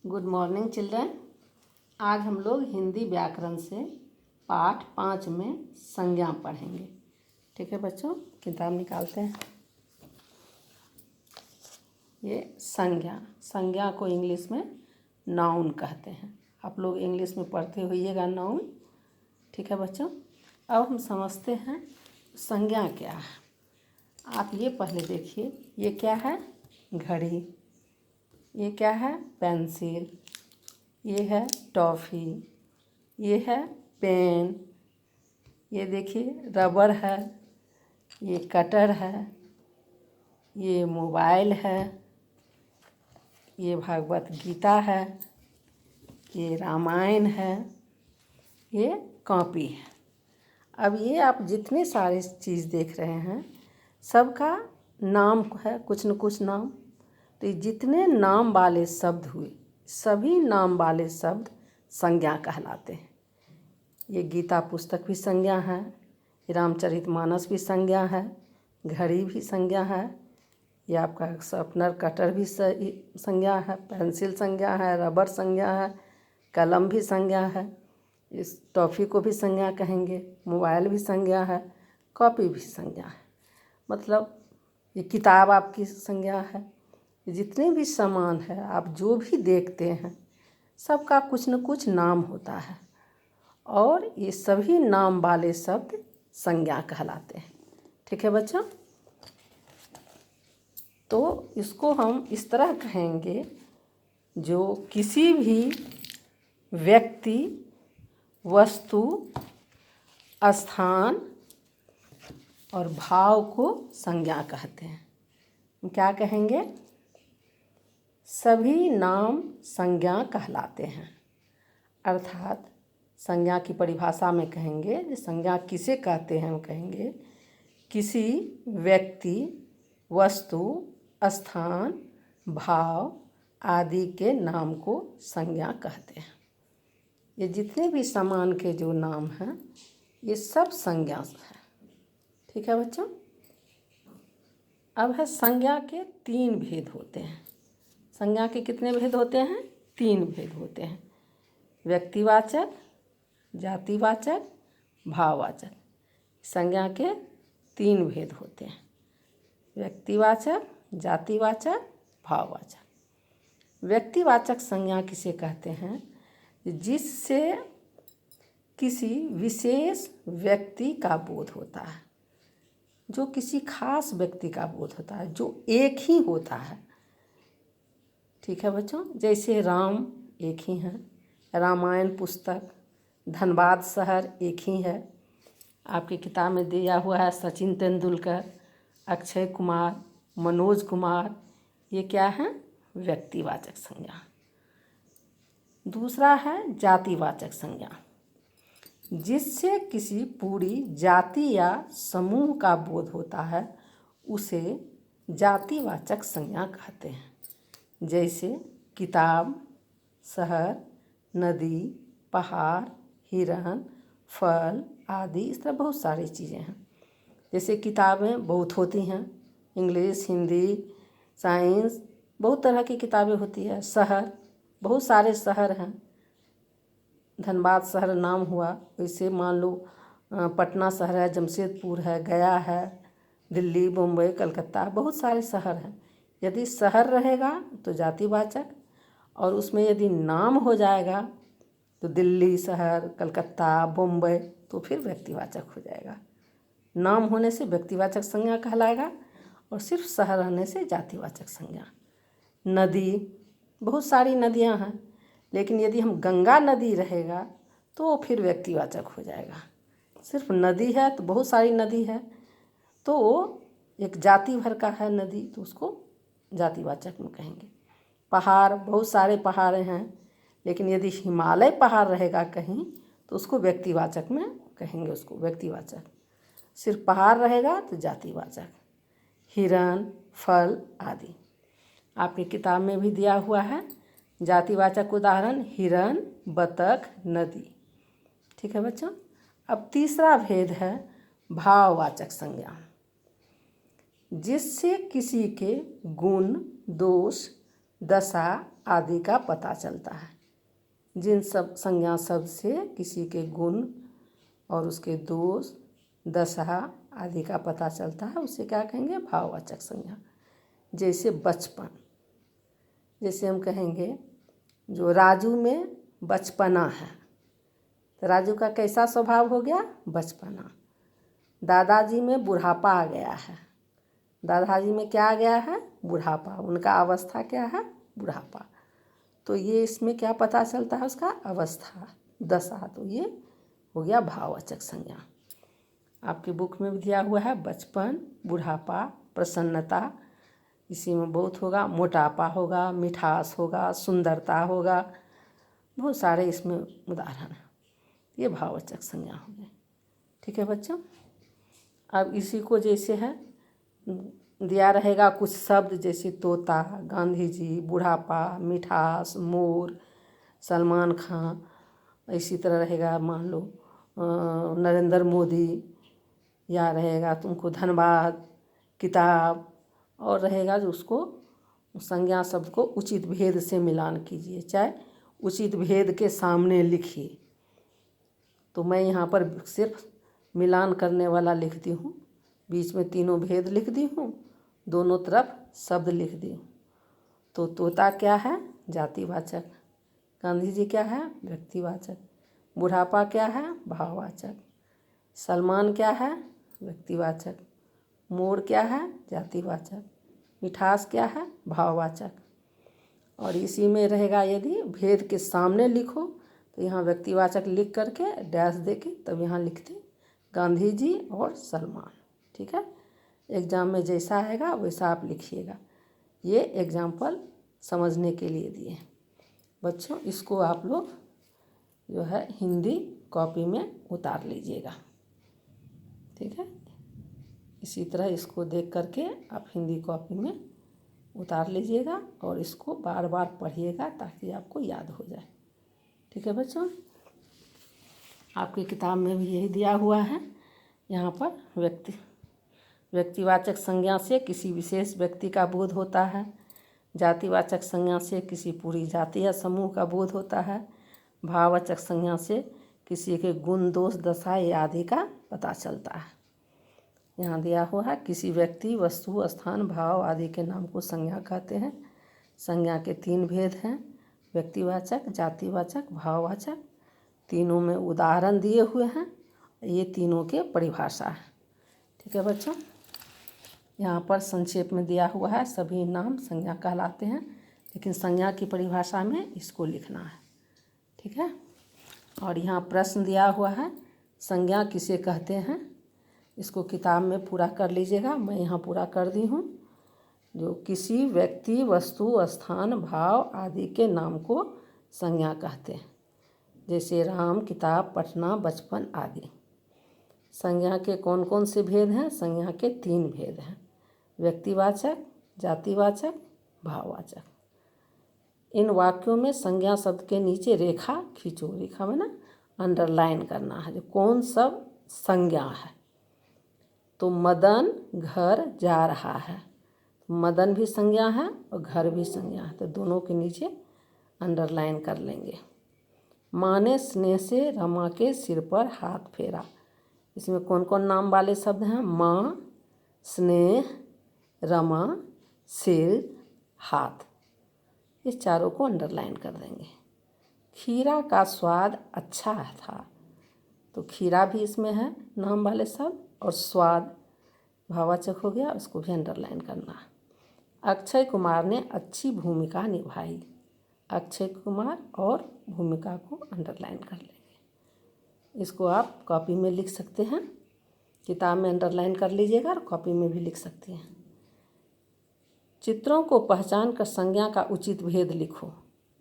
Good morning children. आज हम लोग हिंदी व्याकरण से पाठ 5 में संज्ञा पढ़ेंगे। ठीक है बच्चों, किताब निकालते हैं। ये संज्ञा को इंग्लिश में नाउन कहते हैं। आप लोग इंग्लिश में पढ़ते होइएगा नाउन। ठीक है बच्चों, अब हम समझते हैं संज्ञा क्या है। आप ये पहले देखिए, ये क्या है? घड़ी। ये क्या है? पेंसिल। ये है टॉफ़ी। ये है पेन। ये देखिए रबर है। ये कटर है। ये मोबाइल है। ये भागवत गीता है। ये रामायण है। ये कॉपी है। अब ये आप जितने सारे चीज़ देख रहे हैं सबका नाम है, कुछ न कुछ नाम। तो ये जितने नाम वाले शब्द हुए, सभी नाम वाले शब्द संज्ञा कहलाते हैं। ये गीता पुस्तक भी संज्ञा है। ये रामचरितमानस भी संज्ञा है। घड़ी भी संज्ञा है। ये आपका शार्पनर कटर भी संज्ञा है। पेंसिल संज्ञा है। रबर संज्ञा है। कलम भी संज्ञा है। इस टॉफ़ी को भी संज्ञा कहेंगे। मोबाइल भी संज्ञा है। कॉपी भी संज्ञा है। मतलब ये किताब आपकी संज्ञा है। जितने भी सामान है, आप जो भी देखते हैं सबका कुछ न कुछ नाम होता है, और ये सभी नाम वाले शब्द संज्ञा कहलाते हैं। ठीक है बच्चों, तो इसको हम इस तरह कहेंगे, जो किसी भी व्यक्ति, वस्तु, स्थान और भाव को संज्ञा कहते हैं। हम क्या कहेंगे? सभी नाम संज्ञा कहलाते हैं। अर्थात संज्ञा की परिभाषा में कहेंगे, संज्ञा किसे कहते हैं? हम कहेंगे किसी व्यक्ति, वस्तु, स्थान, भाव आदि के नाम को संज्ञा कहते हैं। ये जितने भी सामान के जो नाम हैं ये सब संज्ञा है। ठीक है बच्चों, अब है संज्ञा के 3 भेद होते हैं। संज्ञा के कितने भेद होते हैं? 3 भेद होते हैं। व्यक्तिवाचक, जातिवाचक, भाववाचक। संज्ञा के 3 भेद होते हैं। व्यक्तिवाचक, जातिवाचक, भाववाचक। व्यक्तिवाचक संज्ञा किसे कहते हैं? जिससे किसी विशेष व्यक्ति का बोध होता है, जो किसी खास व्यक्ति का बोध होता है, जो एक ही होता है। ठीक है बच्चों, जैसे राम एक ही हैं, रामायण पुस्तक, धनबाद शहर एक ही है। आपकी किताब में दिया हुआ है सचिन तेंदुलकर, अक्षय कुमार, मनोज कुमार। ये क्या है? व्यक्तिवाचक संज्ञा। दूसरा है जातिवाचक संज्ञा, जिससे किसी पूरी जाति या समूह का बोध होता है, उसे जातिवाचक संज्ञा कहते हैं। जैसे किताब, शहर, नदी, पहाड़, हिरण, फल आदि। इस तरह बहुत सारी चीज़ें हैं। जैसे किताबें बहुत होती हैं, इंग्लिश, हिंदी, साइंस, बहुत तरह की किताबें होती है। शहर, बहुत सारे शहर हैं। धनबाद शहर नाम हुआ, वैसे मान लो पटना शहर है, जमशेदपुर है, गया है, दिल्ली, मुंबई, कलकत्ता, बहुत सारे शहर हैं। यदि शहर रहेगा तो जातिवाचक, और उसमें यदि नाम हो जाएगा तो दिल्ली शहर, कलकत्ता, मुंबई, तो फिर व्यक्तिवाचक हो जाएगा। नाम होने से व्यक्तिवाचक संज्ञा कहलाएगा, और सिर्फ शहर रहने से जातिवाचक संज्ञा। नदी, बहुत सारी नदियां हैं, लेकिन यदि हम गंगा नदी रहेगा तो फिर व्यक्तिवाचक हो जाएगा। सिर्फ नदी है तो बहुत सारी नदी है, तो एक जाति भर का है नदी, तो उसको जातिवाचक में कहेंगे। पहाड़, बहुत सारे पहाड़ हैं, लेकिन यदि हिमालय पहाड़ रहेगा कहीं तो उसको व्यक्तिवाचक में कहेंगे, उसको व्यक्तिवाचक। सिर्फ पहाड़ रहेगा तो जातिवाचक। हिरण, फल आदि आपकी किताब में भी दिया हुआ है। जातिवाचक उदाहरण हिरण, बतख, नदी। ठीक है बच्चों, अब तीसरा भेद है भाववाचक संज्ञा, जिससे किसी के गुण, दोष, दशा आदि का पता चलता है। जिन सब संज्ञा शब्द से किसी के गुण और उसके दोष, दशा आदि का पता चलता है उसे क्या कहेंगे? भाववाचक संज्ञा। जैसे बचपन, जैसे हम कहेंगे जो राजू में बचपना है, तो राजू का कैसा स्वभाव हो गया? बचपना। दादाजी में बुढ़ापा आ गया है, दादाजी में क्या आ गया है? बुढ़ापा। उनका अवस्था क्या है? बुढ़ापा। तो ये इसमें क्या पता चलता है? उसका अवस्था, दशा। तो ये हो गया भाववाचक संज्ञा। आपकी बुक में भी दिया हुआ है बचपन, बुढ़ापा, प्रसन्नता, इसी में बहुत होगा, मोटापा होगा, मिठास होगा, सुंदरता होगा, बहुत सारे इसमें उदाहरण हैं। ये भाववाचक संज्ञा हो गए। ठीक है बच्चों। अब इसी को जैसे है दिया रहेगा कुछ शब्द, जैसे तोता, गांधी जी, बुढ़ापा, मिठास, मोर, सलमान खान, इसी तरह रहेगा मान लो नरेंद्र मोदी, या रहेगा तुमको धन्यवाद, किताब, और रहेगा जो उसको संज्ञा शब्द को उचित भेद से मिलान कीजिए, चाहे उचित भेद के सामने लिखिए। तो मैं यहाँ पर सिर्फ मिलान करने वाला लिखती हूँ, बीच में तीनों भेद लिख दी हूँ, दोनों तरफ शब्द लिख दी हूँ। तो तोता क्या है? जातिवाचक। गांधी जी क्या है? व्यक्तिवाचक। बुढ़ापा क्या है? भाववाचक। सलमान क्या है? व्यक्तिवाचक। मोर क्या है? जातिवाचक। मिठास क्या है? भाववाचक। और इसी में रहेगा यदि भेद के सामने लिखो तो यहाँ व्यक्तिवाचक लिख करके डैश देके तब यहाँ लिखते गांधी जी और सलमान। ठीक है, एग्ज़ाम में जैसा आएगा वैसा आप लिखिएगा। ये एग्जाम्पल समझने के लिए दिए बच्चों। इसको आप लोग जो है हिंदी कॉपी में उतार लीजिएगा। ठीक है, इसी तरह इसको देख करके आप हिंदी कॉपी में उतार लीजिएगा और इसको बार बार पढ़िएगा ताकि आपको याद हो जाए। ठीक है बच्चों, आपकी किताब में भी यही दिया हुआ है। यहाँ पर व्यक्तिवाचक संज्ञा से किसी विशेष व्यक्ति का बोध होता है। जातिवाचक संज्ञा से किसी पूरी जाति या समूह का बोध होता है। भाववाचक संज्ञा से किसी के गुण, दोष, दशा या आदि का पता चलता है। यहाँ दिया हुआ है किसी व्यक्ति, वस्तु, स्थान, भाव आदि के नाम को संज्ञा कहते हैं। संज्ञा के 3 भेद हैं, व्यक्तिवाचक, जातिवाचक, भाववाचक। तीनों में उदाहरण दिए हुए हैं, ये तीनों के परिभाषा है। ठीक है बच्चों, यहाँ पर संक्षेप में दिया हुआ है सभी नाम संज्ञा कहलाते हैं, लेकिन संज्ञा की परिभाषा में इसको लिखना है। ठीक है, और यहाँ प्रश्न दिया हुआ है संज्ञा किसे कहते हैं, इसको किताब में पूरा कर लीजिएगा। मैं यहाँ पूरा कर दी हूँ। जो किसी व्यक्ति, वस्तु, स्थान, भाव आदि के नाम को संज्ञा कहते हैं, जैसे राम, किताब, पटना, बचपन आदि। संज्ञा के कौन कौन से भेद हैं? संज्ञा के 3 भेद हैं, व्यक्तिवाचक, जातिवाचक, भाववाचक। इन वाक्यों में संज्ञा शब्द के नीचे रेखा खींचो, रेखा में ना अंडरलाइन करना है जो कौन सब संज्ञा है। तो मदन घर जा रहा है, मदन भी संज्ञा है और घर भी संज्ञा है, तो दोनों के नीचे अंडरलाइन कर लेंगे। माँ ने स्नेह से रमा के सिर पर हाथ फेरा, इसमें कौन कौन नाम वाले शब्द हैं? माँ, स्नेह, रमा, सिर, हाथ, ये चारों को अंडरलाइन कर देंगे। खीरा का स्वाद अच्छा था, तो खीरा भी इसमें है नाम वाले शब्द, और स्वाद भाववाचक हो गया, उसको भी अंडरलाइन करना है। अक्षय कुमार ने अच्छी भूमिका निभाई, अक्षय कुमार और भूमिका को अंडरलाइन कर लेंगे। इसको आप कॉपी में लिख सकते हैं, किताब में अंडरलाइन कर लीजिएगा और कॉपी में भी लिख सकते हैं। चित्रों को पहचान कर संज्ञा का उचित भेद लिखो,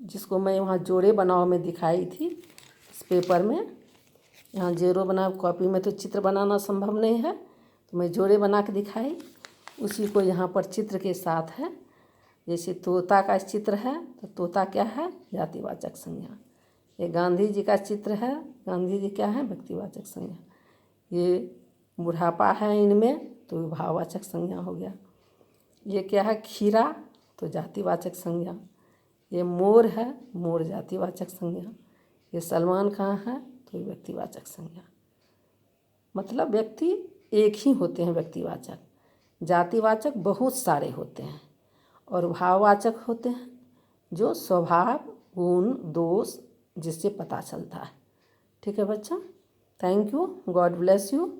जिसको मैं वहाँ जोड़े बनाओ में दिखाई थी इस पेपर में। यहाँ जोड़े बनाओ, कॉपी में तो चित्र बनाना संभव नहीं है, तो मैं जोड़े बना के दिखाई, उसी को यहाँ पर चित्र के साथ है। जैसे तोता का चित्र है तो तोता क्या है? जातिवाचक संज्ञा। ये गांधी जी का चित्र है, गांधी जी क्या है? व्यक्तिवाचक संज्ञा। ये बुढ़ापा है इनमें, तो भाववाचक संज्ञा हो गया। ये क्या है? खीरा, तो जातिवाचक संज्ञा। ये मोर है, मोर जातिवाचक संज्ञा। ये सलमान कहाँ है, तो ये व्यक्तिवाचक संज्ञा। मतलब व्यक्ति एक ही होते हैं व्यक्तिवाचक, जातिवाचक बहुत सारे होते हैं, और भाववाचक होते हैं जो स्वभाव, गुण, दोष जिससे पता चलता है। ठीक है बच्चा, thank you, God bless you.